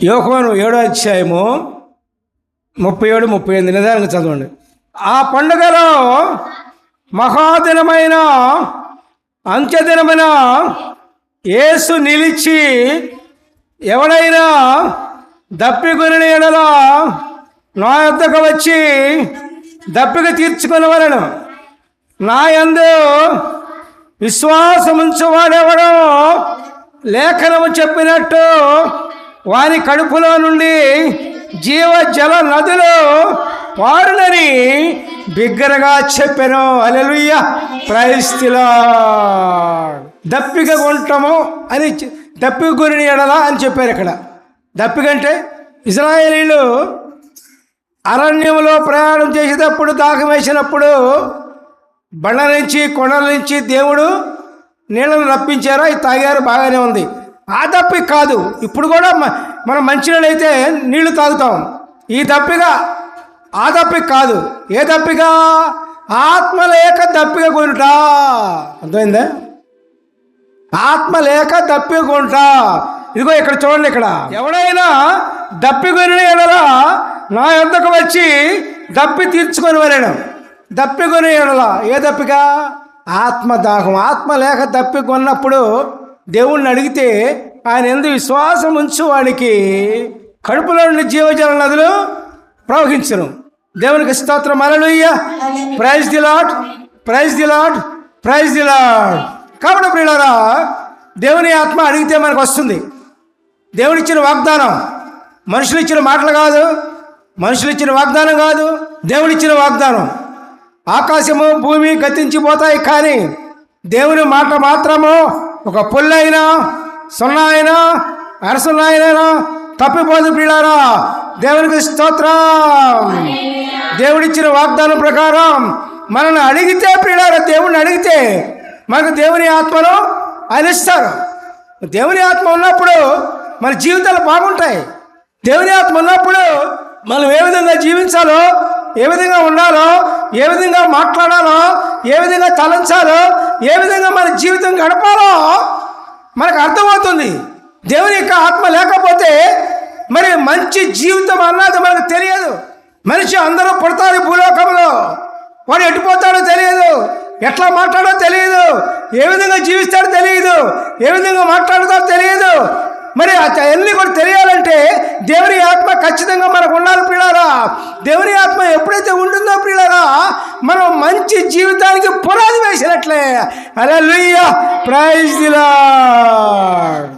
యోహాను 7వ అధ్యాయము 37-38 నిదానంగా చదవండి. ఆ పండుగలో మహాదినమైన అంత్యదినమైన యేసు నిలిచి ఎవడైనా దప్పికొనిన యెడల నా యొద్దకు వచ్చి దప్పిక తీర్చుకొనవలెను. నా యందు విశ్వాసముంచువాడెవడో లేఖనము చెప్పినట్టు వారి కడుపులో నుండి జీవజల నదులు పారునని బిగ్గరగా చెప్పెను. హల్లెలూయా, ప్రైజ్ ది లార్డ్. దప్పిక కొంటము అని దప్పిక గురిని ఎడలా అని చెప్పారు. ఇక్కడ దప్పిక అంటే ఇశ్రాయేలీలు అరణ్యంలో ప్రయాణం చేసేటప్పుడు దాహం వేసినప్పుడు బండ నుంచి కొండల నుంచి దేవుడు నీళ్ళను రప్పించారు, అవి తాగారు, బాగానే ఉంది. ఆ దప్పిక కాదు. ఇప్పుడు కూడా మనం మంచినీళ్ళు అయితే నీళ్లు తాగుతాం. ఈ దప్పిక ఆ దప్పిక కాదు. ఏ దప్పిక? ఆత్మ లేక దప్పిక కొనుట. అర్థమైందా? ఆత్మ లేక దప్పిక కొనుట. ఇదిగో ఇక్కడ చూడండి, ఇక్కడ ఎవడైనా దప్పికొనిన యెడల నా యొద్దకు వచ్చి దప్పి తీర్చుకొని వెళ్ళాను. దప్పికొని యెడల ఏ దప్పిక? ఆత్మదాహం. ఆత్మ లేక దప్పికొన్నప్పుడు దేవుణ్ణి అడిగితే ఆయన యందు విశ్వాసం ఉంచు వాడికి కడుపులో నుండి జీవజల నదులు ప్రవహించును. దేవునికి స్తోత్రం. హల్లెలూయా, praise the lord, praise the lord, praise the lord. కాబట్టి ప్రియులారా, దేవుని ఆత్మ అడిగితే మనకు వస్తుంది. దేవుడిచ్చిన వాగ్దానం, మనుషులు ఇచ్చిన మాటలు కాదు, మనుషులు ఇచ్చిన వాగ్దానం కాదు, దేవుడిచ్చిన వాగ్దానం. ఆకాశము భూమి గతించిపోతాయి, కానీ దేవుని మాట మాత్రము ఒక పుల్లైనా సున్నా అయినా అరసున్నా అయినా తప్పిపోదు. ప్రియులారా, దేవునికి స్తోత్రం. దేవుడిచ్చిన వాగ్దానం ప్రకారం మనల్ని అడిగితే, ప్రియులారా, దేవుడిని అడిగితే మనకు దేవుని ఆత్మను ఆయన ఇస్తారు. దేవుని ఆత్మ ఉన్నప్పుడు మన జీవితాలు బాగుంటాయి. దేవుని ఆత్మ ఉన్నప్పుడు మనం ఏ విధంగా జీవించాలో, ఏ విధంగా ఉండాలో, ఏ విధంగా మాట్లాడాలో, ఏ విధంగా తలంచాలో, ఏ విధంగా మన జీవితం గడపాలో మనకు అర్థమవుతుంది. దేవుని యొక్క ఆత్మ లేకపోతే మరి మంచి జీవితం అన్నది మనకు తెలియదు. మనిషి అందరూ పుడతారు భూలోకంలో, వాడు ఎటుపోతాడో తెలియదు, ఎట్లా మాట్లాడో తెలియదు, ఏ విధంగా జీవిస్తాడో తెలియదు, ఏ విధంగా మాట్లాడతాడో తెలియదు. మరి అన్నీ కూడా తెలియాలంటే దేవుని ఆత్మ ఖచ్చితంగా మనకు ఉండాలి ప్రియులారా. దేవుని ఆత్మ ఎప్పుడైతే ఉంటుందో ప్రియులారా, మనం మంచి జీవితానికి పునాది వేసినట్లే. హల్లెలూయా, ప్రైజ్ ది లార్డ్.